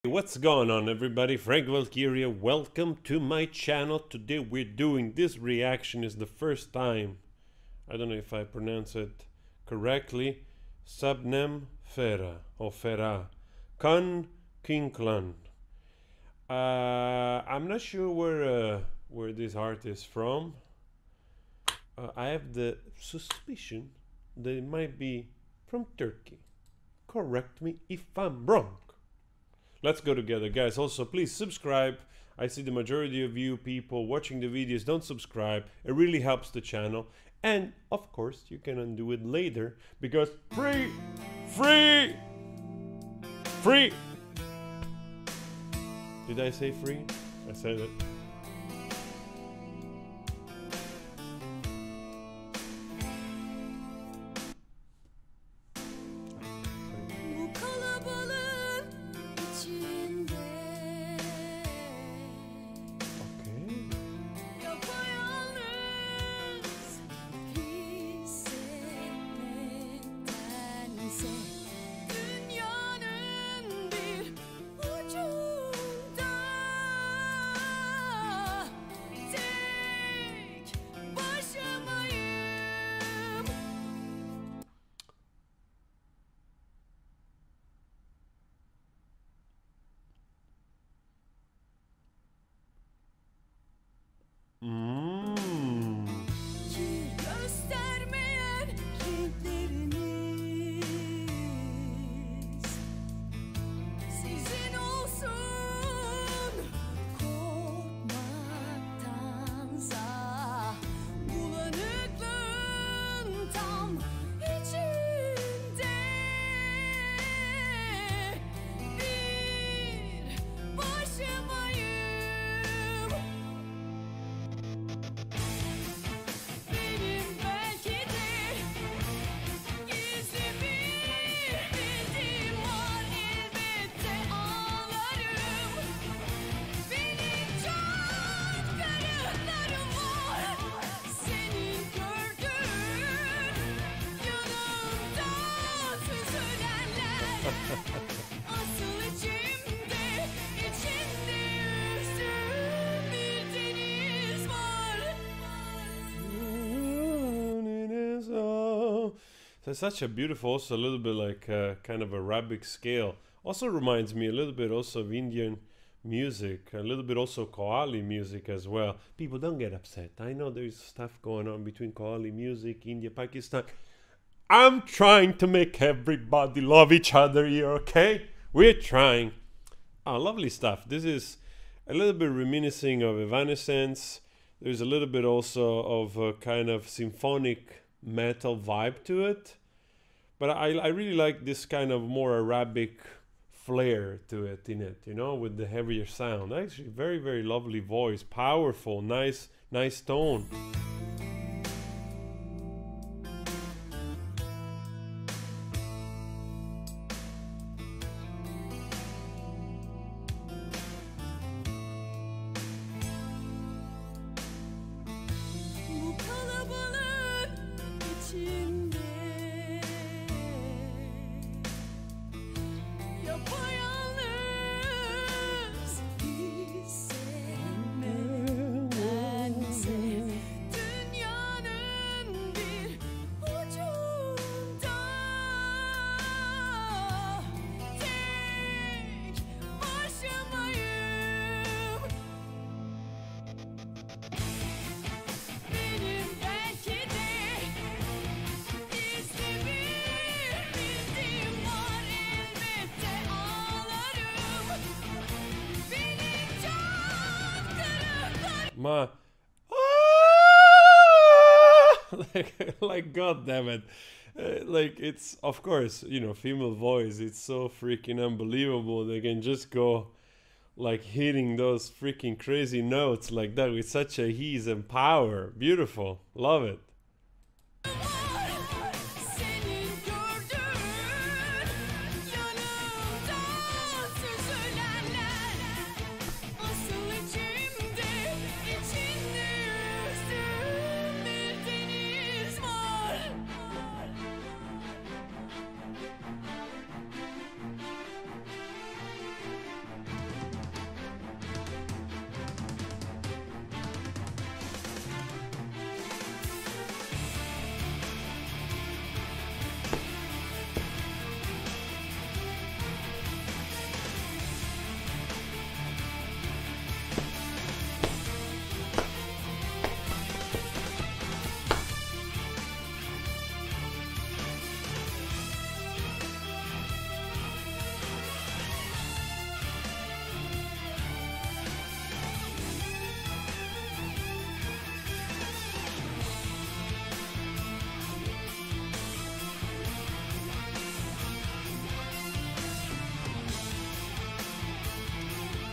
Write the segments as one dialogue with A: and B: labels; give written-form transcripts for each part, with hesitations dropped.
A: What's going on, everybody? Frank Valkyria, welcome to my channel. Today we're doing this reaction. Is the first time, I don't know if I pronounce it correctly, Şebnem Ferah or Ferah, Kan Kinklan. I'm not sure where this art is from. I have the suspicion that it might be from Turkey. Correct me if I'm wrong. Let's go together, guys. Also, please subscribe. I see the majority of you people watching the videos don't subscribe. It really helps the channel. And, of course, you can undo it later because free! Did I say free? I said it. So it's such a beautiful, also a little bit like kind of Arabic scale. Also reminds me a little bit also of Indian music, a little bit also Qawwali music as well. People, don't get upset. I know there's stuff going on between Qawwali music, India, Pakistan. I'm trying to make everybody love each other here, okay? We're trying. Oh, lovely stuff. This is a little bit reminiscing of Evanescence. There's a little bit also of a kind of symphonic metal vibe to it, but I really like this kind of more Arabic flair to it you know, with the heavier sound. Actually, very, very lovely voice, powerful, nice tone. My like god damn it, like, it's, of course, you know, female voice, it's so freaking unbelievable. They can just go like hitting those freaking crazy notes like that with such a ease and power. Beautiful, love it.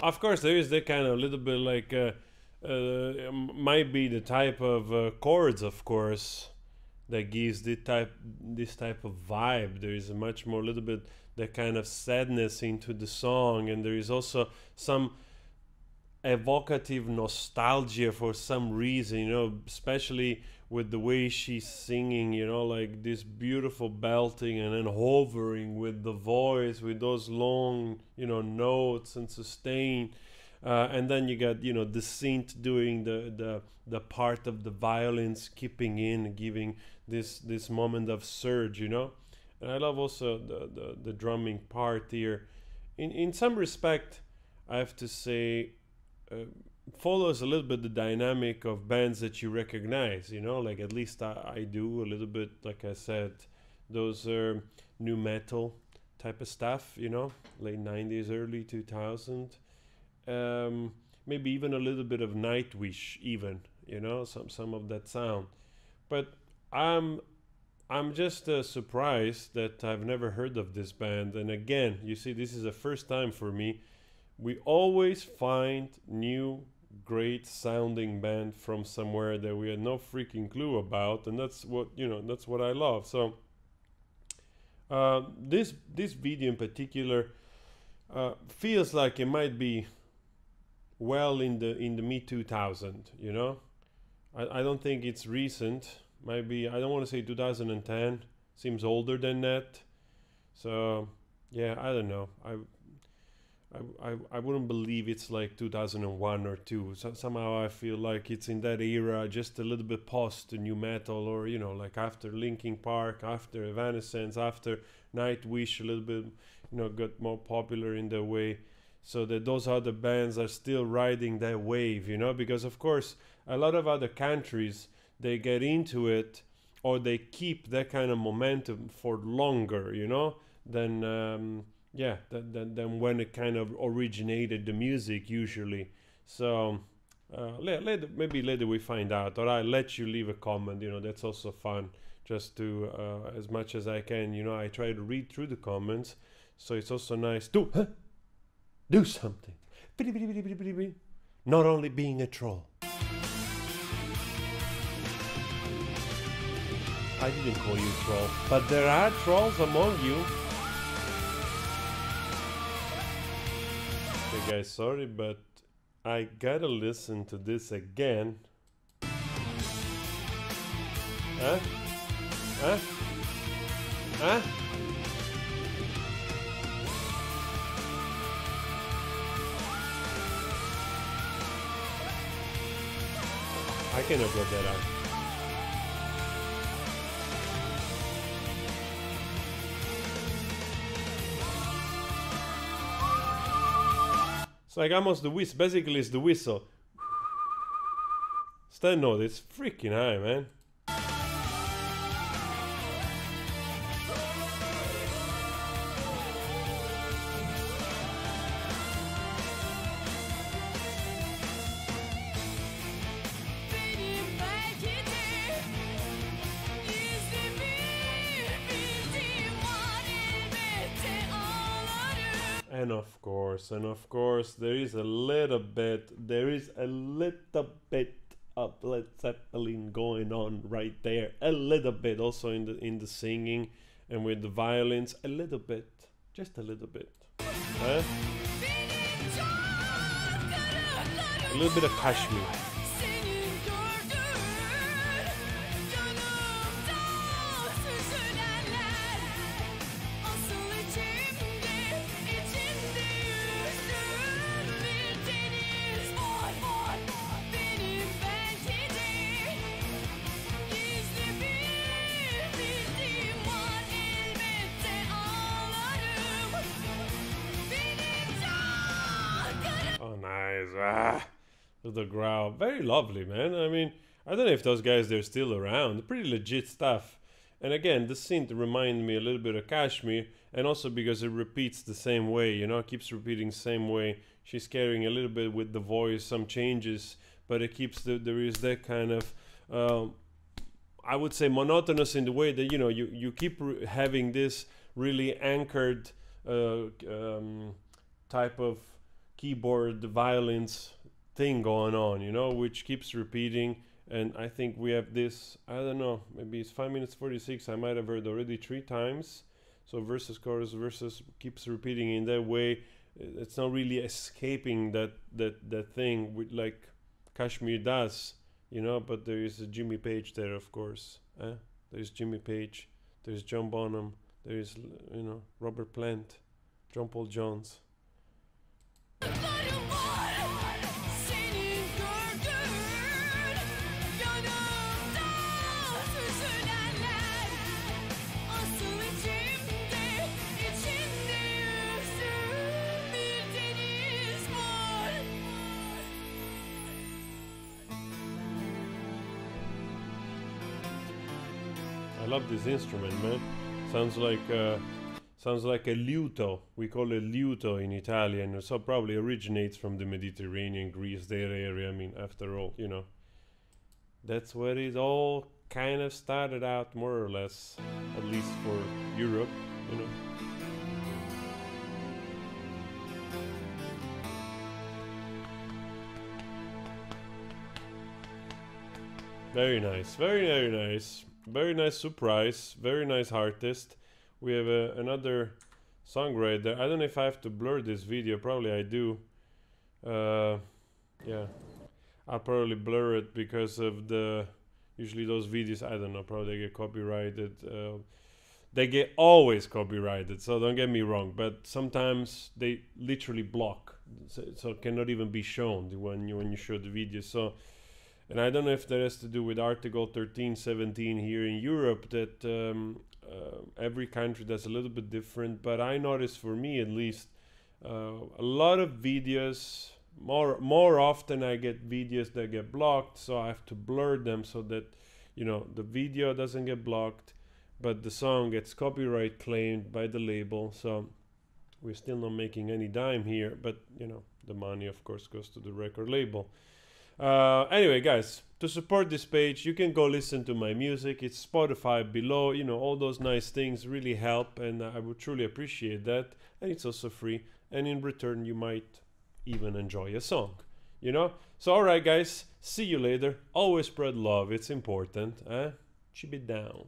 A: Of course, there is that kind of little bit like might be the type of chords, of course, that gives this type of vibe. There is a much more little bit that kind of sadness into the song, and there is also some evocative nostalgia for some reason, you know, especially with the way she's singing, you know, like this beautiful belting and then hovering with the voice, with those long, you know, notes and sustain. And then you got, you know, the synth doing the part of the violins skipping in, giving this moment of surge, you know. And I love also the drumming part here. In some respect, I have to say, follows a little bit the dynamic of bands that you recognize, you know, like at least I do a little bit, like I said, those new metal type of stuff, you know, late 90s, early 2000. Maybe even a little bit of Nightwish, even, you know, some of that sound. But I'm just surprised that I've never heard of this band. And again, you see, this is the first time for me. We always find new great sounding band from somewhere that we had no freaking clue about, and that's what, you know, that's what I love. So this video in particular feels like it might be well in the mid 2000, you know. I don't think it's recent. Maybe, I don't want to say 2010, seems older than that. So yeah, I don't know. I wouldn't believe it's like 2001 or 2. So somehow I feel like it's in that era, just a little bit post new metal, or, you know, like after Linkin Park, after Evanescence, after Nightwish, a little bit, you know, got more popular in the way. So that those other bands are still riding that wave, you know, because of course a lot of other countries, they get into it, or they keep that kind of momentum for longer, you know, than yeah, than when it kind of originated the music usually. So maybe later we find out, or I'll let you leave a comment, you know, that's also fun, just to as much as I can, you know, I try to read through the comments, so it's also nice to do something, not only being a troll. I didn't call you troll, but there are trolls among you. Okay guys, sorry, but I gotta listen to this again. Huh? Huh? Huh? I cannot get that out. It's like almost the whistle. Basically, it's the whistle. It's that note. It's freaking high, man. And of course, there is a little bit of Led Zeppelin going on right there. A little bit also in the singing and with the violins. A little bit, just a little bit. Huh? A little bit of Kashmir. The growl, very lovely, man. I mean, I don't know if those guys, they're still around. Pretty legit stuff. And again, the synth reminds me a little bit of Kashmir, and also because it repeats the same way, you know, it keeps repeating the same way. She's carrying a little bit with the voice, some changes, but it keeps there is that kind of I would say monotonous in the way that, you know, you keep having this really anchored type of keyboard, violins thing going on, you know, which keeps repeating. And I think we have this, I don't know, maybe it's 5 minutes 46. I might have heard already 3 times. So versus, chorus, versus keeps repeating in that way. It's not really escaping that thing with like Kashmir does, you know. But there is a Jimmy Page there, of course. There's Jimmy Page, there's John Bonham, there's, you know, Robert Plant, John Paul Jones. I love this instrument, man. Sounds like a liuto. We call it liuto in Italian. So probably originates from the Mediterranean, Greece, their area. I mean, after all, you know, that's where it all kind of started out, more or less, at least for Europe, you know. Very nice, very, very nice. Very nice surprise, very nice artist. We have another songwriter. I don't know if I have to blur this video, probably I do. Yeah, I'll probably blur it because of the, usually those videos, I don't know, probably they get copyrighted. They get always copyrighted, so don't get me wrong, but sometimes they literally block, so it cannot even be shown when you show the video. So, and I don't know if that has to do with Article 1317 here in Europe, that every country does a little bit different. But I noticed, for me at least, a lot of videos, more often I get videos that get blocked, so I have to blur them so that, you know, the video doesn't get blocked, but the song gets copyright claimed by the label. So we're still not making any dime here, but, you know, the money of course goes to the record label. Anyway, guys, to support this page, you can go listen to my music. It's Spotify below. You know, all those nice things really help, and I would truly appreciate that. And it's also free, and in return you might even enjoy a song, you know. So alright guys, see you later. Always spread love, it's important. Keep it down.